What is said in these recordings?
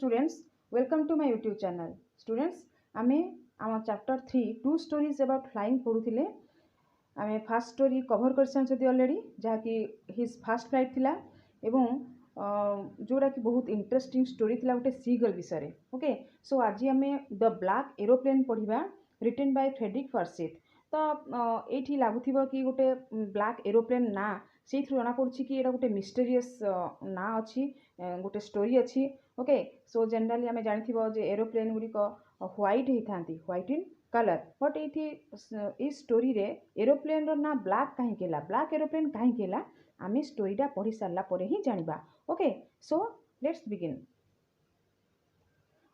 students, welcome to my YouTube channel. Students, आमे आम chapter 3 2 stories about flying पढ़ुथिले. आमे first story cover करछन already जहाँकि his first flight थिला एवं जोड़ा कि बहुत इंटरेस्टिंग स्टोरी थिला गोटे सीगल विषय. ओके, सो आज आमे द ब्लैक एरोप्लेन पढ़िबा रिटन बाय फ्रेडरिक फॉर्सिथ. तो ये लगुव कि गोटे ब्लैक एरोप्लेन ना से जना पड़ी कि गोटे मिस्टेरियस ना अच्छी गोटे स्टोरी अच्छी. ओके, सो जनरली आम जानी एरोप्लेन गुड़िक व्हाइट होता व्हाइट इन कलर, बट ये स्टोरी रे एरोप्लेन रो ना ब्लैक कहीं ब्लैक एरोप्लेन कहीं आम स्टोरीटा पढ़ी सारा पर ही जाना. Okay, so let's begin.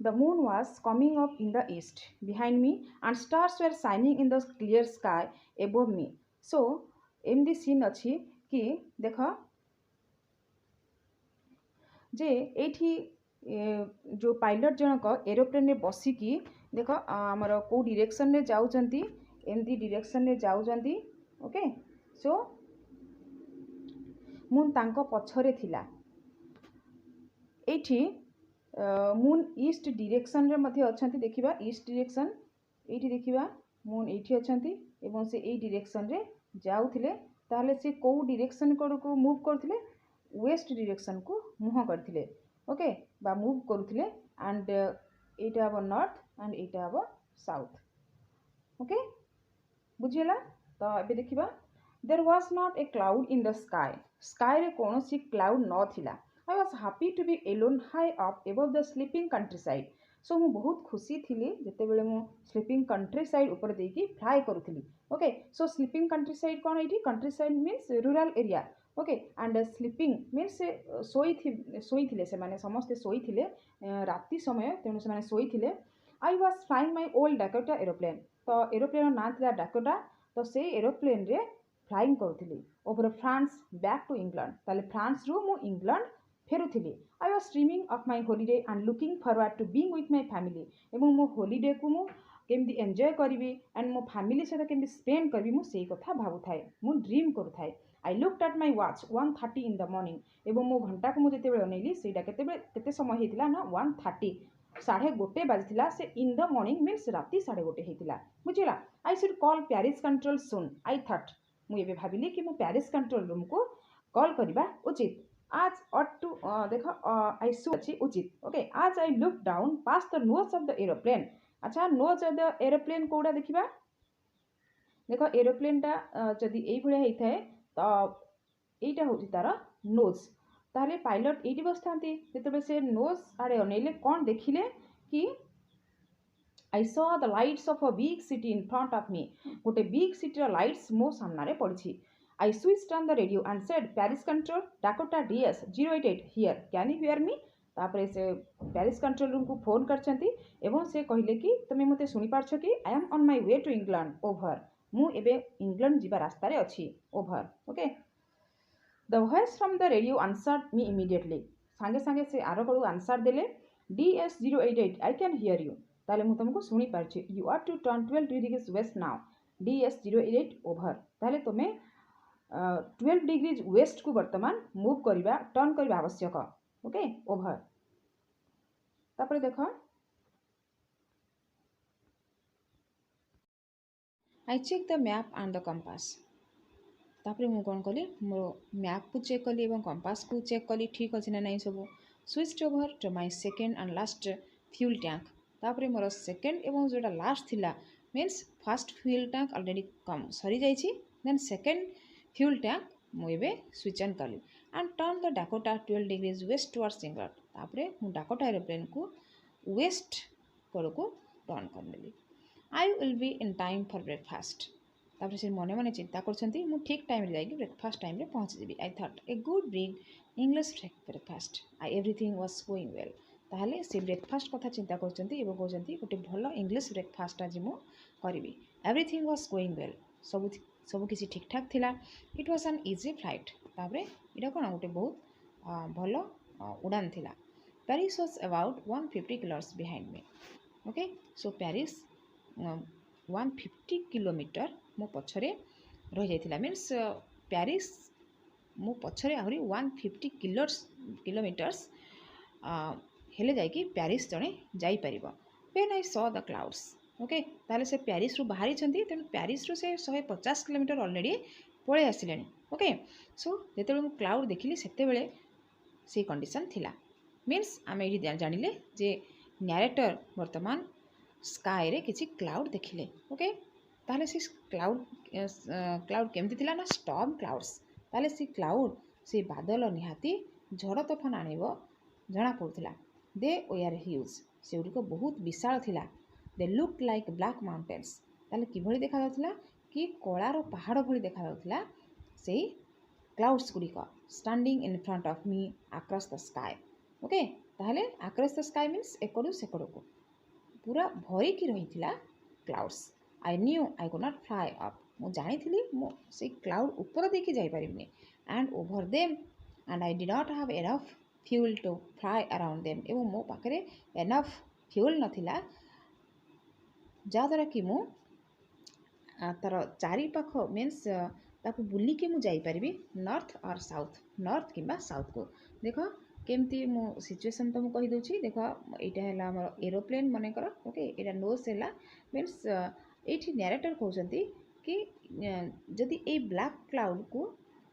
The moon was coming up in the east behind me and stars were shining in the clear sky above me. So एमती सीन अच्छी कि देख जे एठी जो पायलट जनक एरोप्लेन रे बसिकी देख आमर को डायरेक्शन रे जाउचंती एमती डायरेक्शन रे जाउचंती. ओके, सो मून तांको पछरे थिला. एठी मून ईस्ट डायरेक्शन रे मध्ये अछंती. देखिबा ईस्ट डायरेक्शन एठी देखिबा मून एठी अछंती एवं से ए डायरेक्शन रे जाउथिले. ताहले से को डायरेक्शन को मूव करथिले वेस्ट डायरेक्शन को मुह करथिले. ओके, बा मूव करुथिले एंड एटा अब नॉर्थ एंड एटा अब साउथ. ओके, बुझियला. तो एबे देखिबा there was not a cloud in the sky. Sky रे कोनोसी क्लाउड न थिला. I was happy to be alone high up above the sleeping countryside. So मु बहुत खुशी थिली जते बेले मु स्लीपिंग कंट्रीसाइड ऊपर देकी फ्लाई करूथिली. ओके, सो स्लीपिंग कंट्रीसाइड कोन एठी countryside means rural area. Okay, and sleeping means सोईथिले से माने समस्त सोईथिले राति समय तेणु से माने सोईथिले. I was flying my old Dakota aeroplane. तो एरोप्लेन ना थिला डाकोटा. तो से एरोप्लेन रे फ्लाइंग करूथिली over France back to England. ताले फ्रांस रु मु इंग्लैंड फेरुथिली. I was dreaming of my holiday and looking forward to being with my family. एवं मो हॉलिडे को मु केमती एंजॉय करिवि एंड मो फैमिली सहित केमती स्पेंड करबि मु सेही कथा भाबुथाय मु ड्रीम करुथाय. I looked at my watch 1:30 in the morning. एवं मो घंटा को मु जते बेले अनेली सेटा केते समय हेतिला ना 1:30 1:30 बाजिथिला. से इन द मॉर्निंग मीन्स राति 1:30 हेतिला. बुझिला. I should call Paris control soon. I thought मु एबे भाबिली कि मु पेरिस कंट्रोल रूम को कॉल करबा उचित. आज टू देख आई सु अच्छी उचित. ओके, आज I look down pass the nose of the aeroplane. अच्छा, नोज ऑफ द एरोप्लेन कोड़ा देखिबा. देख एरोप्लेन टा जदि एई भलिया हेइथाय तो एटा होची तार नोज. ताहले पायलट एटी बसथांती जेतेबे से नोज आड़े अनेले कोन देखिले कि आई saw the lights of a big city in front of मी. गोटे बिग सिटी रो लाइट्स मो सामना रे पड़छि. I switched on the radio and said, Paris control, Dakota DS 088 here. Can you hear me? तापरे से पेरिस कंट्रोल रूम को phone करछंती एवं से कहले कि तमे मते सुनी पारछ कि I am on my way to England over. मु एबे इंग्लैंड जीवा रास्ता रे अछि over. Okay, the voice from the radio answered me immediately. संगे संगे से आरो कळु आंसर देले DS 088 I can hear you. ताले मु तुमको सुनी पारछि. You are to turn 12 degrees west now. DS 088 over. ताले तमे 12 डिग्रीज वेस्ट को वर्तमान मूव करवा टर्न करवा आवश्यक. Okay, over. तापर देख I check the map and the compass. तापर मु कोन कली मो मैप को चेक कली एवं कंपास को चेक कली ठीक अछि ना नहीं सब. Switched over to my second and last fuel tank. तापर मोर सेकंड एवं जोटा लास्ट थिला means first fuel tank already कम सरी जाइछि. देन सेकंड फ्यूल टैंक मुझे स्विच ऑन कली and turn the Dakota 12 degrees west towards England. तापरे मु डाकोटा एरोप्लेन को वेस्ट कड़ को टर्न कर देली. I will be in time for breakfast. तापरे से मने मने चिंता करछंती मु ठीक टाइम रे जाई ब्रेकफास्ट टाइम रे पहुंच जेबी. I thought a good big English breakfast. I everything was going well. ताहले से ब्रेकफास्ट कथा चिंता करछंती एबो कहछंती गोटे भलो इंग्लिश ब्रेकफास्ट आज मु करबी. Everything was going well. सब किसी ठीक ठाक थिला. It was an easy flight. तापरे इटा कोन गोटे बहुत भलो उड़ान थिला. Paris was about 150 kilometres behind me. Okay, so Paris 150 kilometre मो पछरे रह जाइथिला. मीन्स पेरिस मो पछरे आहुरी 150 किलोमीटर्स हेले जाइकी प्यारिस जड़े जापर when I saw the clouds okay ताहले से प्यारिस रु बाहरी छंती तेणु प्यारिस रु से 150 किलोमीटर ऑलरेडी पळे आसिले ओके सो जेतेबेले मु क्लाउड देखिली सेतेबेले से कंडीशन थिला मीन्स आम ये जानिले जे नैरेटर वर्तमान स्काई रे किसी क्लाउड देखिले ओके ताहले से क्लाउड क्लाउड केमती थिला ना स्टॉर्म क्लाउड्स ताहले से क्लाउड से बादल निहाती झड़ तोफान आनिबो जना पड़ुथिला दे वेयर ह्यूज से गुड़िक बहुत विशाल थिला they look like black mountains ताहले किभଳି देखा जाउथिला कि कଳାର ପାହାଡ଼ ଭଳି ଦେଖା ଯାଉଥିଲା ସେଇ क्लाउड्स गुड़िक standing in front of me across the sky okay ताहले अक्रॉस द स्काई मीन्स एकड़ू सेकड़ को पूरा भरिकी रही clouds I knew I could not fly up मु जानी मु से क्लाउड ऊपर देखी जापरिनी and over them and I did not have enough fuel to fly around them एवं मो पाखे एनफ फ्यूल नथिला जहाँद्वारा कि मु तार चारिपाख मीन्स ताकू बुलिकी मु जाइपारिबी नॉर्थ और साउथ नॉर्थ किंबा साउथ को देख केमती मो सिचुएशन तो मुझे कहीदे देख यहाँ है आम एरोप्लेन मनकर ओके यहाँ नोज है मीन्स ये नैरेटर कहते कि जदि ये ब्लैक क्लाउड को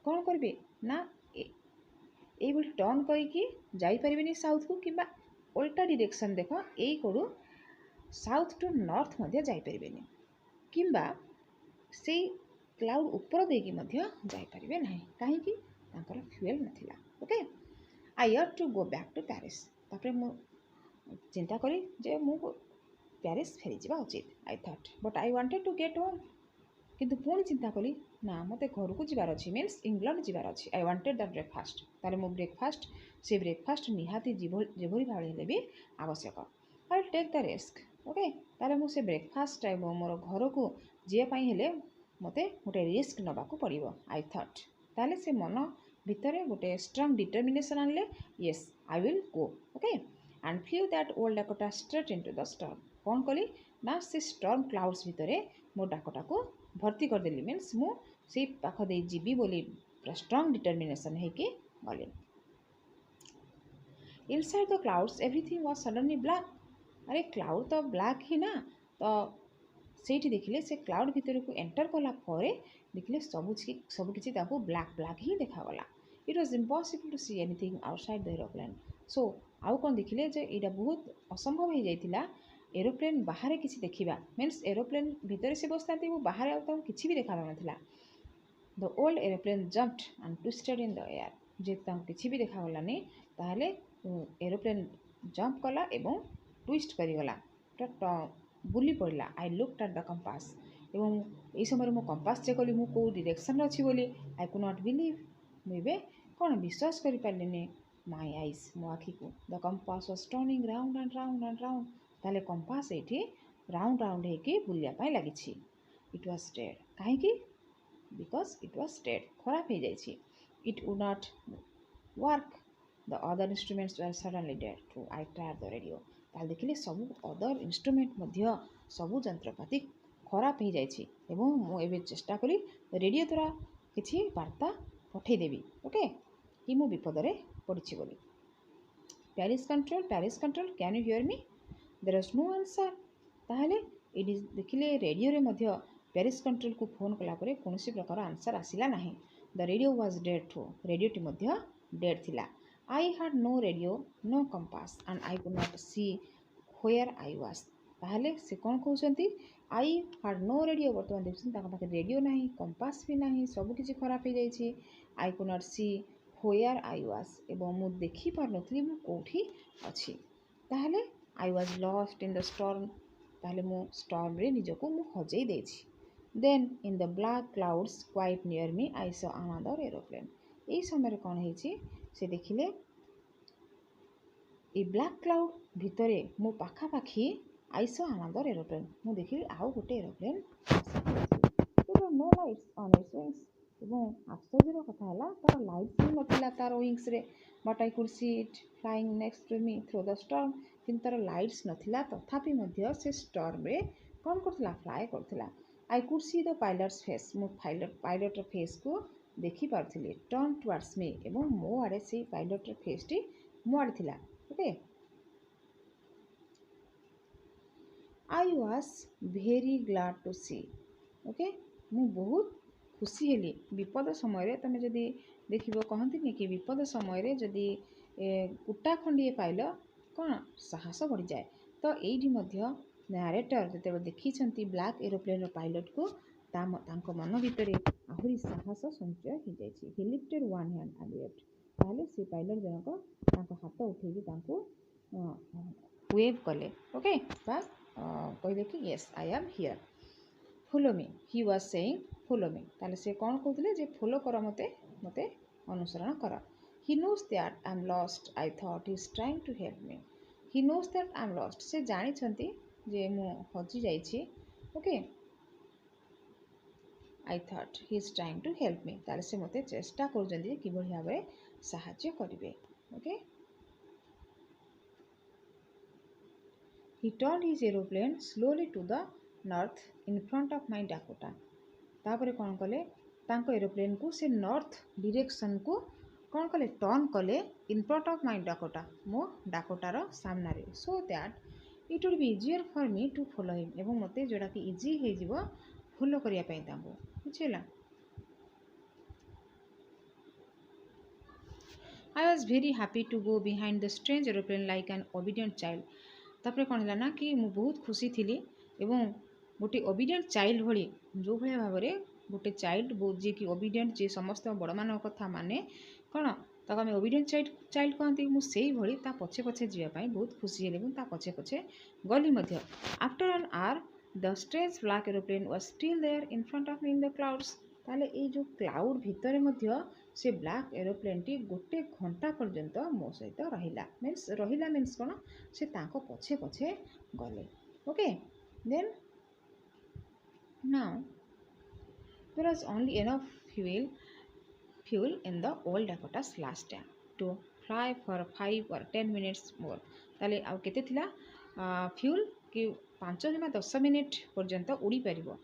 कौन करेंगे ना ये टर्न करके साउथ को किंबा उल्टा डायरेक्शन देख यही कड़ू साउथ टू नॉर्थ जापरें किंबा से क्लाउड ऊपर देकी जापरें ना कहीं फ्यूएल नाला okay I had to go back to Paris तापर मु चिंता करी जे मु प्यारिस फेरी जावा उचित I thought but I wanted to get home किंतु पुणी चिंता कली ना मते घर को जीवार अच्छी मीन्स इंग्लैंड जीवार अच्छी आई वांटेड द ब्रेकफास्ट ताले मो ब्रेकफास्ट से ब्रेकफास्ट निहाती जेभली भाव हेले भी आवश्यक I will take the risk okay ताले मु से ब्रेकफास्ट एवं मोर घर को जीवाई हेले मते गोटे रिस्क नबाकू पड़ो आई थॉट ताले से मन भितर गोटे स्ट्रांग डिटर्मिनेशन आनले yes I will go okay and flew that old Dakota straight into the storm कौन कली ना से स्टॉर्म क्लाउड्स भितर मो डाकोटा को भर्ती करदेली मीन्स मु से पाख दे जीवी बोली पूरा स्ट्रांग डिटर्मिनेशन होके गली inside the clouds everything was suddenly black अरे क्लाउड तो ब्लैक ही ना तो सेठी देखिले से क्लाउड भितर को एंटर कला परे देखिले सबकिछि ताको ब्लैक ब्लैक ही देखागला it was impossible to see anything outside the aeroplane so आउ कौन देखिले जे एटा बहुत असंभव हो जाइतिला एरोप्लेन बाहर किसी देखिबा मीन्स एरोप्लेन भितर से बसता वो बाहर आउ किसी भी देखा नथिला the old aeroplane jumped and twisted in the air जे किसी भी देखागलानी ताहले एरोप्लेन जंप कला एवं ट्विस्ट करिगला बुली पड़ा आई लुक्ड एट द कंपास एवं यही समय मो कंपास चेक कली मु को डायरेक्शन अच्छी बोली आई कुड नॉट बिलीव मुझे कौन विश्वास कर पारे माय आईज मो आखि को the compass was turning round and round and round ताले कंपास ये राउंड राउंड होके बुलिया लगी इट वाज डेड कहीं बिकॉज इट वाज डेड खराब हो जाए it would not work the other instruments were suddenly dead too I tried the radio ताल देखिले सब अदर इंस्ट्रूमेंट सबू जंत्रपाति खराब हो जाए मुझे चेष्टा करी रेडियो द्वारा किसी वार्ता पठेदेवी ओके कि मु विपदरे पड़ी बोली Paris control can you hear me there is no answer ताहले ये देखिले रेडियो रे मध्य प्यारिस कंट्रोल को फोन कलापर कौन प्रकार आंसर आसला ना the radio was dead too रेडियोटी मध्य डेड थिला I had no radio no compass and I could not see where I was ताहले से कौन कहते आई हैड नो रेडियो बर्तमान देखते रेडियो ना कंपास भी ना सबकि खराब हो जाए I could not see where I was एवं मु देखी पार नथली मु कोठी अछि ताहले I was lost in the storm ताहले मु स्टॉर्म रे निजको मु हजई देछि then in the black clouds quite near me I saw another aeroplane यही समय कौन है से देखिले ये ब्लैक क्लाउड भितरे मो पाखापाखी आई सॉ अनदर एरोप्लेन मु देखिली आउ गोटे aeroplane no lights on its wings एवं आश्चर्यर कथा है तार लाइट्स भी नथिला तार विंग्स रे but I could see it flying next to me through the storm किंतु तार लाइट्स नथिला तथापि मध्य से स्टॉर्म रे कौन करथिला फ्लाई करथिला I could see the pilot's face मु पायलट फेस को देखी पार्थी टर्न टुवर्ड्स मी एवं मो आड़े से पायलट फेस टी मो आड़े थिला okay I was very glad to see okay मु बहुत खुशी हेली विपद समय तुम जदि देखिब कहती कि विपद समय जदि कुटा खंडे पाइल कौन साहस बढ़ी जाए तो ये नारेटर जो देखी ब्लैक एरोप्लेन पायलट को मन भितर आहरी साहस संचय हो जाए ही lifted one hand and waived ताहले से पायलट जनक हाथ उठेकी वेव कले ओके बस कहले कि yes I am here follow me he was saying follow me ताले से कौन कहते जे फॉलो कर मते मते अनुसरण कर he knows that I am lost I thought he is trying to help me he knows that I am lost से जानी जे मु हजि जाइछि okay I thought he is trying to help me ताले से मते चेष्टा कर कि भाव में साहाय्य करेंगे okay He turned his aeroplane slowly to the north in front of my Dakota. तापर कौन कले तांको एरोप्लेन को से नॉर्थ डायरेक्शन को कौन कले टर्न कले in front of my Dakota मो डाकोटार सामने so that it would be easier for me to follow him एवं मते जोड़ा कि इजी हो जिवो फॉलो करिया पई तांको बुझिला I was very happy to go behind the strange aeroplane like an obedient child. तापर कौन है ना कि मु बहुत खुशी थी एवं गोटे ओबिडिएंट चाइल्ड भली जो भाया भाव में गोटे चाइल्ड जी कि ओबिडिएंट जी समस्त बड़ मान कथा माने कौन ताको आम ओबिडिएंट चाइल्ड कहती मुझे भली पछे पछे जावाई बहुत खुशी हेली पछे पछे गली after an hour the strange black aeroplane was still there in front of me in the clouds ताले ये जो क्लाउड भितर से ब्लैक एरोप्लेन टी गोटे घंटा पर्यंत मो सहित रहिला मीन्स कौन से तांको पछे पछे गले okay then now there was only enough fuel in the old Dakota's last tank to fly for 5 or 10 minutes more ताले आउ केते थिला फ्यूल कि 5 जमा 10 मिनिट पर्यंत उड़ी परिबो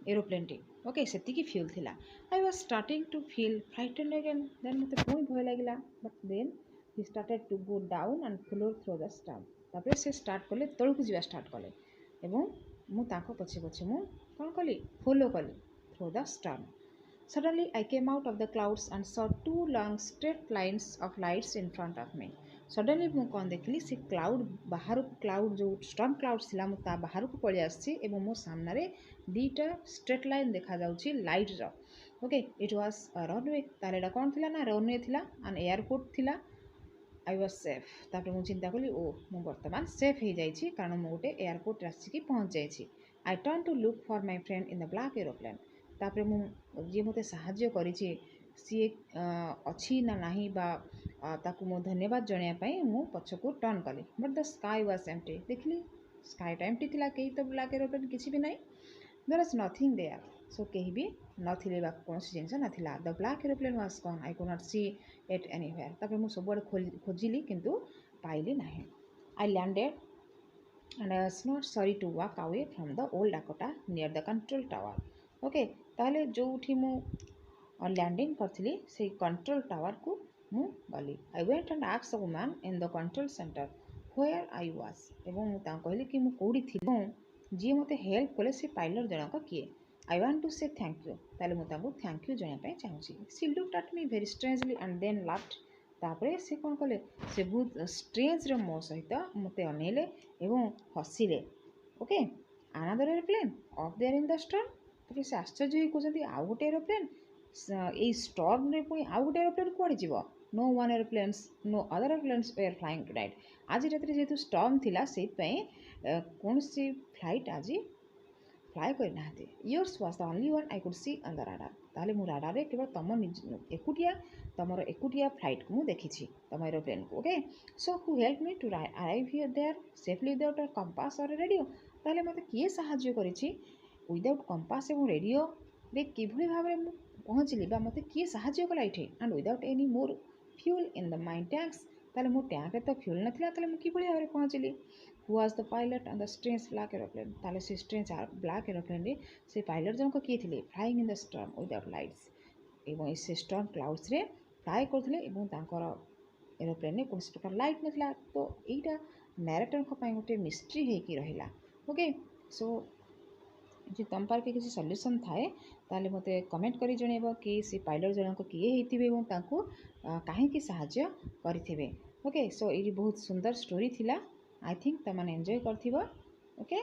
एरोप्लेन टी ओके सेतिकी फ्यूल थिला I was starting to feel frightened again then मते पुणी भय लागिला but then he started to go down and flew through the storm तापर से स्टार्ट कले तळकु जीवा स्टार्ट कले एवं मु ताको पछे पछे मु कोन कली फॉलो कली through the storm suddenly I came out of the clouds and saw 2 long straight lines of lights in front of me suddenly मु कौन देखली से क्लाउड बाहर क्लाउड जो स्टॉर्म क्लाउड्स थिला मु ता बाहर को पळि आछि एवं मो सामने रे दीटा स्ट्रेट लाइन देखा जाउछि लाइट रो ओके इट वाज रनवे तालेडा कौन थिला ना रनवे थिला एंड एयरपोर्ट थिला आई वाज सेफ तापर मु चिंता कली ओ मु वर्तमान सेफ हो जाइछि कारण मु गोटे एयरपोर्ट आसिकी पहुंच जाइछि I turn to look for my friend in the black aeroplane तापर मु जे मते सहाय्य करिछि सी अच्छी ना नाही बा ताकू मो धन्यवाद जणिया पई मु पछकू टर्न कली but the sky was empty देखली स्काई टा एम्प्टी थिला केही तो ब्लैक एरोप्लेन किछि भी नाही there was nothing there so केही भी नथिले बा कोनसी जिंस नथिला the black aeroplane was gone I could not see it anywhere तापर मु सब बडे खोजिली किंतु पाइली नाही I landed and I was not sorry to walk away from the old Dakota near the control tower okay ताहले जोठी मु लैंडिंग करथिली से कंट्रोल टावर को मु गली I went and asked the woman in the control centre where I was एवं मु ता कहली कि मु कोडी थी जी मते हेल्प कले से पायलट जनक किए I want to say thank you ताले मु ताको थैंक यू जणा पय चाहूची she looked at me very strangely and then laughed तापरे से कौन कले से बहुत स्ट्रेंज रे मो सहित मते अनेले एवं हसिले okay another aeroplane of there in the storm तापरे से आश्चर्य हो कहते आउ गोटे एरोप्लेन ए स्टॉर्म रे पुणी आउ गोटे एरोप्लेन कुआडे जीवो no one aeroplanes no other aeroplanes were flying tonight आज रात जेहेतु स्टॉर्म थिला सेति कौन सी फ्लाइट आज फ्लाए करना yours was the only one I could see on the radar ताले मु राडार रे केवल तम तमर एकुटिया फ्लाइट को मु देखी तम एरोप्लेन को okay so who help me to arrive here there safely without a compass और रेडियो ताले मते किए सहाय्य करिछि विदाउट कंपास एवं रेडियो रे किभली भाव में पहुँचली बा मते किए सहाय्य कला इठे and without any more fuel in the main tanks ताले मो टैंक रे तो फ्यूल नथिला ताले मु किभली भाव में पहुँचली who was the pilot on the strange black aeroplane ताले से स्ट्रेंज ब्लैक एरोप्लेन रे से पायलट जनक किए थिले flying in the storm without lights एवं से स्टॉर्म क्लाउड्स रे फ्लाए करथिले एवं तांकर एरोप्लेन रे कोनसी प्रकार लाइट नथिला तो एटा नैरेटर को पई गोटे मिस्ट्री हे की रहिला ओके सो जे तुम पाखे किसी सल्यूशन थाए ताले मते कमेंट करी जणेब कि से पायलट जनक किए होइथिबे एवं तांको काहेकि साहाय्य करिथिबे। ओके सो ये बहुत सुंदर स्टोरी थिला। आई थिंक तुम एंजॉय करथिबो। ओके।